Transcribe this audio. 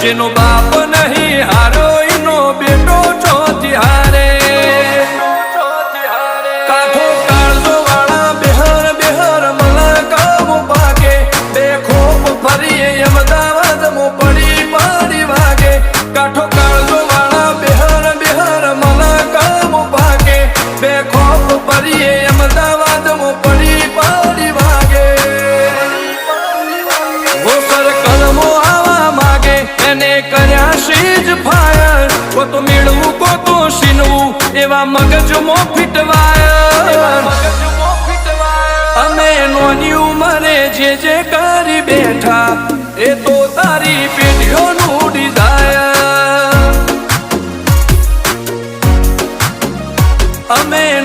જેનો બાપ નહીં હારો એનો બેટો ચોથી હારે કાઠો કાળજો વાળા બેહર બેહર મલા કામ ભાગે બે ખોપ ફરીએ અમદાવાદ મો પડી પડી વાગે કાઠો કાળજો વાળા બેહર બેહર મલા કામ ભાગે બે ખોપ ફરીએ અમદાવાદ મો પડી પડી વાગે ગોસર કલમો આવા માગે એને કર્યા શીજ ફાયર કો તો મેળવું કો તો શીનવું એવા મગજમો ફિટવાયર અમે નોની ઉંમરે જે કરી બેઠા એ તો